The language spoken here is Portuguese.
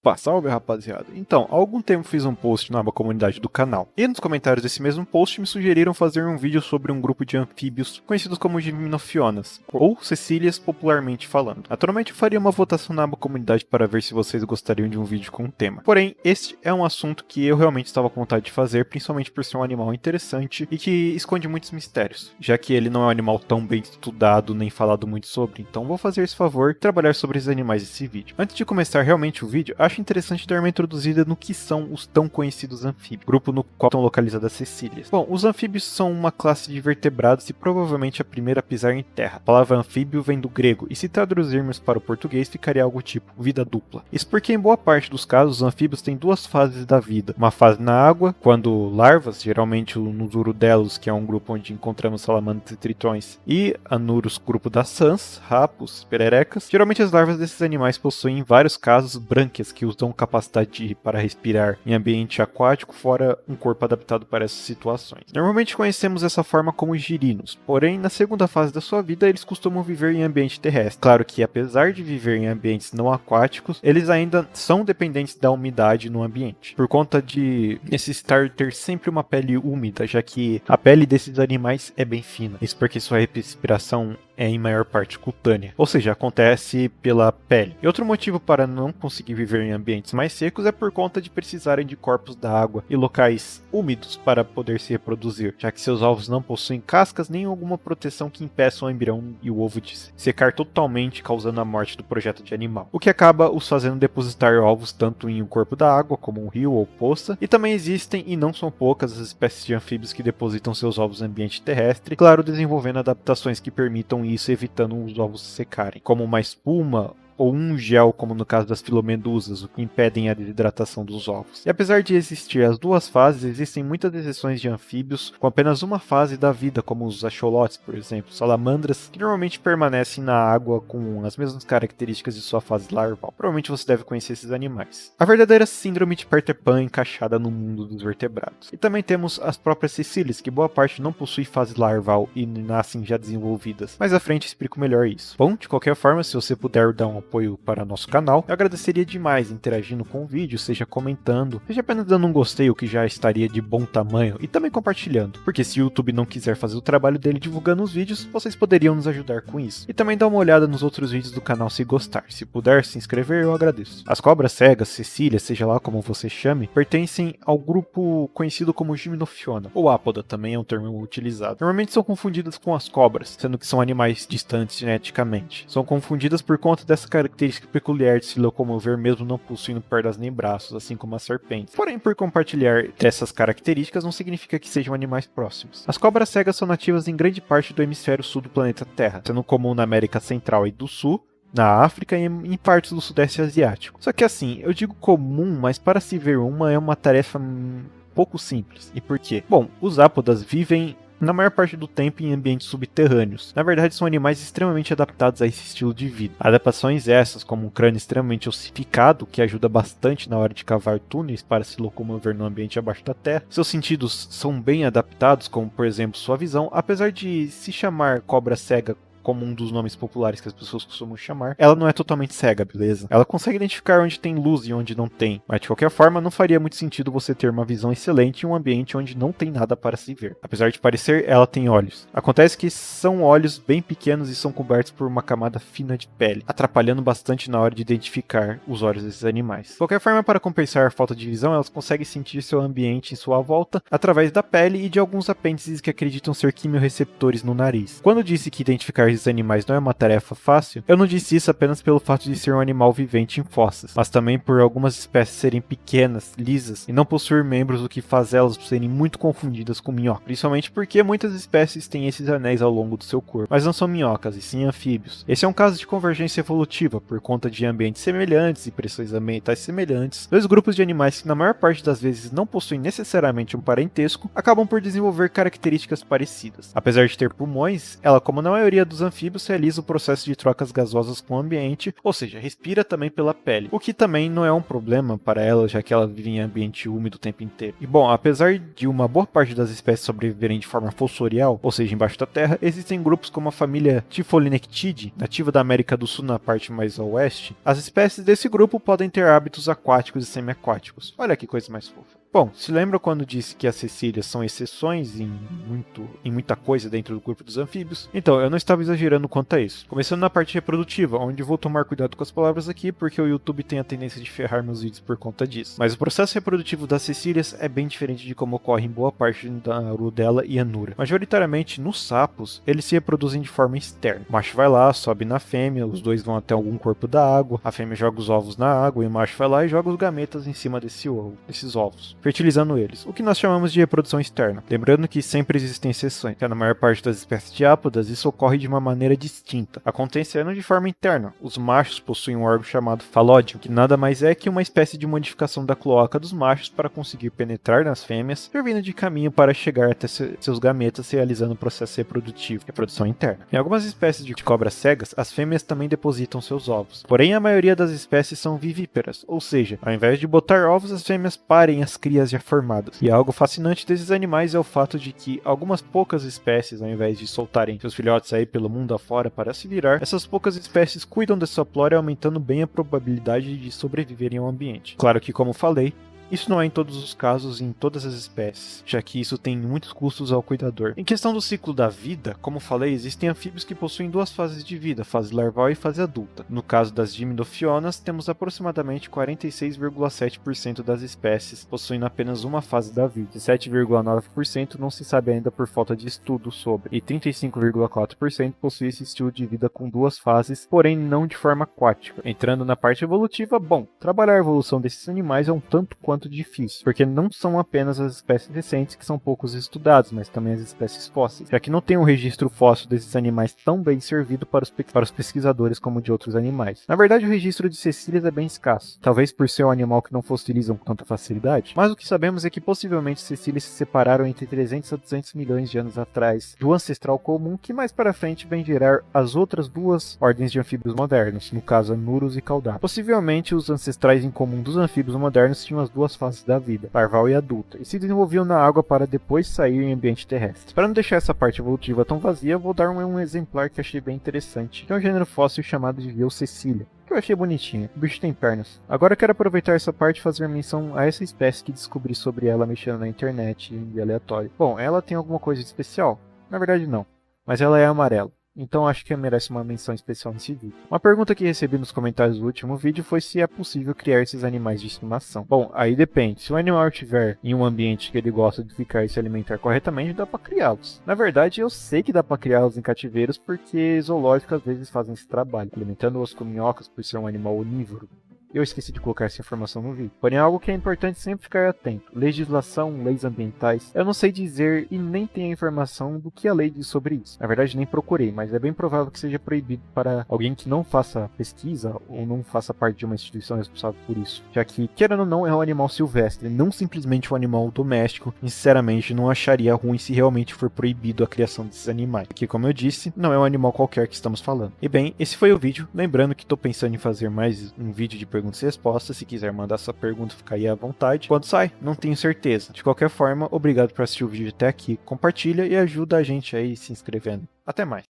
Opa, salve rapaziada. Então, há algum tempo fiz um post na aba comunidade do canal, e nos comentários desse mesmo post me sugeriram fazer um vídeo sobre um grupo de anfíbios conhecidos como Gimnofionas, ou Cecílias popularmente falando. Naturalmente eu faria uma votação na aba comunidade para ver se vocês gostariam de um vídeo com o tema. Porém, este é um assunto que eu realmente estava com vontade de fazer, principalmente por ser um animal interessante e que esconde muitos mistérios, já que ele não é um animal tão bem estudado nem falado muito sobre, então vou fazer esse favor e trabalhar sobre esses animais nesse vídeo. Antes de começar realmente o vídeo, acho interessante dar uma introduzida no que são os tão conhecidos anfíbios, grupo no qual estão localizadas as Cecílias. Bom, os anfíbios são uma classe de vertebrados e provavelmente a primeira a pisar em terra. A palavra anfíbio vem do grego e se traduzirmos para o português ficaria algo tipo vida dupla. Isso porque em boa parte dos casos os anfíbios têm duas fases da vida. Uma fase na água, quando larvas, geralmente nos urodelos, que é um grupo onde encontramos salamandras e tritões, e anuros, grupo das sãs, rapos, pererecas. Geralmente as larvas desses animais possuem em vários casos brânquias que os dão capacidade para respirar em ambiente aquático, fora um corpo adaptado para essas situações. Normalmente conhecemos essa forma como girinos, porém na segunda fase da sua vida eles costumam viver em ambiente terrestre. Claro que apesar de viver em ambientes não aquáticos, eles ainda são dependentes da umidade no ambiente, por conta de necessitar ter sempre uma pele úmida, já que a pele desses animais é bem fina. Isso porque sua respiração é em maior parte cutânea, ou seja, acontece pela pele. E outro motivo para não conseguir viver em ambientes mais secos é por conta de precisarem de corpos da água e locais úmidos para poder se reproduzir, já que seus ovos não possuem cascas nem alguma proteção que impeça o embrião e o ovo de secar totalmente, causando a morte do projeto de animal, o que acaba os fazendo depositar ovos tanto em um corpo da água, como um rio ou poça. E também existem, e não são poucas, as espécies de anfíbios que depositam seus ovos em ambiente terrestre, claro, desenvolvendo adaptações que permitam isso, evitando os ovos secarem, como uma espuma ou um gel, como no caso das filomedusas, o que impedem a desidratação dos ovos. E apesar de existir as duas fases, existem muitas exceções de anfíbios com apenas uma fase da vida, como os axolotes, por exemplo, salamandras, que normalmente permanecem na água com as mesmas características de sua fase larval. Provavelmente você deve conhecer esses animais. A verdadeira síndrome de Peter Pan encaixada no mundo dos vertebrados. E também temos as próprias Cecílias, que boa parte não possui fase larval e nascem já desenvolvidas. Mais à frente explico melhor isso. Bom, de qualquer forma, se você puder dar um apoio para nosso canal, eu agradeceria demais interagindo com o vídeo, seja comentando, seja apenas dando um gostei, o que já estaria de bom tamanho, e também compartilhando, porque se o YouTube não quiser fazer o trabalho dele divulgando os vídeos, vocês poderiam nos ajudar com isso. E também dá uma olhada nos outros vídeos do canal se gostar. Se puder se inscrever, eu agradeço. As cobras cegas, Cecília, seja lá como você chame, pertencem ao grupo conhecido como Gimnofiona, ou Apoda também é um termo utilizado. Normalmente são confundidas com as cobras, sendo que são animais distantes geneticamente. São confundidas por conta dessa característica peculiar de se locomover mesmo não possuindo pernas nem braços, assim como as serpentes. Porém, por compartilhar dessas características não significa que sejam animais próximos. As cobras cegas são nativas em grande parte do hemisfério sul do planeta Terra, sendo comum na América Central e do Sul, na África e em partes do Sudeste Asiático. Só que assim, eu digo comum, mas para se ver uma é uma tarefa pouco simples. E por quê? Bom, os ápodas vivem na maior parte do tempo em ambientes subterrâneos. Na verdade, são animais extremamente adaptados a esse estilo de vida. Adaptações essas, como um crânio extremamente ossificado, que ajuda bastante na hora de cavar túneis para se locomover no ambiente abaixo da terra. Seus sentidos são bem adaptados, como por exemplo sua visão, apesar de se chamar cobra cega como um dos nomes populares que as pessoas costumam chamar, ela não é totalmente cega, beleza? Ela consegue identificar onde tem luz e onde não tem, mas de qualquer forma não faria muito sentido você ter uma visão excelente em um ambiente onde não tem nada para se ver. Apesar de parecer, ela tem olhos. Acontece que são olhos bem pequenos e são cobertos por uma camada fina de pele, atrapalhando bastante na hora de identificar os olhos desses animais. De qualquer forma, para compensar a falta de visão, elas conseguem sentir seu ambiente em sua volta através da pele e de alguns apêndices que acreditam ser quimioreceptores no nariz. Quando disse que identificar esses animais não é uma tarefa fácil, eu não disse isso apenas pelo fato de ser um animal vivente em fossas, mas também por algumas espécies serem pequenas, lisas e não possuir membros, o que faz elas serem muito confundidas com minhoca, principalmente porque muitas espécies têm esses anéis ao longo do seu corpo, mas não são minhocas e sim anfíbios. Esse é um caso de convergência evolutiva, por conta de ambientes semelhantes e pressões ambientais semelhantes. Dois grupos de animais que na maior parte das vezes não possuem necessariamente um parentesco, acabam por desenvolver características parecidas. Apesar de ter pulmões, ela, como na maioria dos dos anfíbios realiza o processo de trocas gasosas com o ambiente, ou seja, respira também pela pele, o que também não é um problema para ela, já que ela vive em ambiente úmido o tempo inteiro. E bom, apesar de uma boa parte das espécies sobreviverem de forma fossorial, ou seja, embaixo da terra, existem grupos como a família Typholinectidae, nativa da América do Sul na parte mais a oeste. As espécies desse grupo podem ter hábitos aquáticos e semi-aquáticos. Olha que coisa mais fofa. Bom, se lembra quando disse que as cecílias são exceções em muita coisa dentro do grupo dos anfíbios? Então, eu não estava exagerando quanto a isso. Começando na parte reprodutiva, onde vou tomar cuidado com as palavras aqui, porque o YouTube tem a tendência de ferrar meus vídeos por conta disso. Mas o processo reprodutivo das cecílias é bem diferente de como ocorre em boa parte da Rudella e Anura. Majoritariamente, nos sapos, eles se reproduzem de forma externa. O macho vai lá, sobe na fêmea, os dois vão até algum corpo da água, a fêmea joga os ovos na água e o macho vai lá e joga os gametas em cima desses ovos, fertilizando eles, o que nós chamamos de reprodução externa. Lembrando que sempre existem exceções, que na maior parte das espécies de ápodas isso ocorre de uma maneira distinta, acontecendo de forma interna. Os machos possuem um órgão chamado falódio, que nada mais é que uma espécie de modificação da cloaca dos machos para conseguir penetrar nas fêmeas, servindo de caminho para chegar até seus gametas, realizando o processo reprodutivo, reprodução interna. Em algumas espécies de cobras cegas, as fêmeas também depositam seus ovos. Porém, a maioria das espécies são vivíparas, ou seja, ao invés de botar ovos, as fêmeas parem as crias já formadas. E algo fascinante desses animais é o fato de que algumas poucas espécies, ao invés de soltarem seus filhotes aí pelo mundo afora para se virar, essas poucas espécies cuidam da sua prole, aumentando bem a probabilidade de sobreviverem ao ambiente. Claro que, como falei, isso não é em todos os casos e em todas as espécies, já que isso tem muitos custos ao cuidador. Em questão do ciclo da vida, como falei, existem anfíbios que possuem duas fases de vida, fase larval e fase adulta. No caso das gimnofionas, temos aproximadamente 46,7% das espécies possuindo apenas uma fase da vida, e 7,9% não se sabe ainda por falta de estudo sobre, e 35,4% possui esse estilo de vida com duas fases, porém não de forma aquática. Entrando na parte evolutiva, bom, trabalhar a evolução desses animais é um tanto quanto difícil, porque não são apenas as espécies recentes que são poucos estudados, mas também as espécies fósseis, já que não tem um registro fóssil desses animais tão bem servido para os pesquisadores como de outros animais. Na verdade, o registro de cecílias é bem escasso, talvez por ser um animal que não fossilizam com tanta facilidade, mas o que sabemos é que possivelmente cecílias se separaram entre 300 a 200 milhões de anos atrás do ancestral comum, que mais para frente vem gerar as outras duas ordens de anfíbios modernos, no caso Anuros e Caudados. Possivelmente os ancestrais em comum dos anfíbios modernos tinham as duas fases da vida, larval e adulta, e se desenvolviam na água para depois sair em ambiente terrestre. Para não deixar essa parte evolutiva tão vazia, vou dar um exemplar que achei bem interessante, que é um gênero fóssil chamado de Viocecilia, que eu achei bonitinho. O bicho tem pernas. Agora eu quero aproveitar essa parte e fazer menção a essa espécie que descobri sobre ela mexendo na internet e aleatório. Bom, ela tem alguma coisa de especial? Na verdade não, mas ela é amarela. Então acho que merece uma menção especial nesse vídeo. Uma pergunta que recebi nos comentários do último vídeo foi se é possível criar esses animais de estimação. Bom, aí depende. Se o animal estiver em um ambiente que ele gosta de ficar e se alimentar corretamente, dá para criá-los. Na verdade, eu sei que dá para criá-los em cativeiros porque zoológicos às vezes fazem esse trabalho, alimentando-os com minhocas por ser um animal onívoro. Eu esqueci de colocar essa informação no vídeo. Porém, é algo que é importante sempre ficar atento. Legislação, leis ambientais. Eu não sei dizer e nem tenho informação do que a lei diz sobre isso. Na verdade, nem procurei, mas é bem provável que seja proibido para alguém que não faça pesquisa ou não faça parte de uma instituição responsável por isso. Já que, querendo ou não, é um animal silvestre, não simplesmente um animal doméstico. E, sinceramente, não acharia ruim se realmente for proibido a criação desses animais. Que, como eu disse, não é um animal qualquer que estamos falando. E bem, esse foi o vídeo. Lembrando que estou pensando em fazer mais um vídeo de perguntas e respostas. Se quiser mandar sua pergunta, fica aí à vontade. Quando sai, não tenho certeza. De qualquer forma, obrigado por assistir o vídeo até aqui. Compartilha e ajuda a gente aí se inscrevendo. Até mais.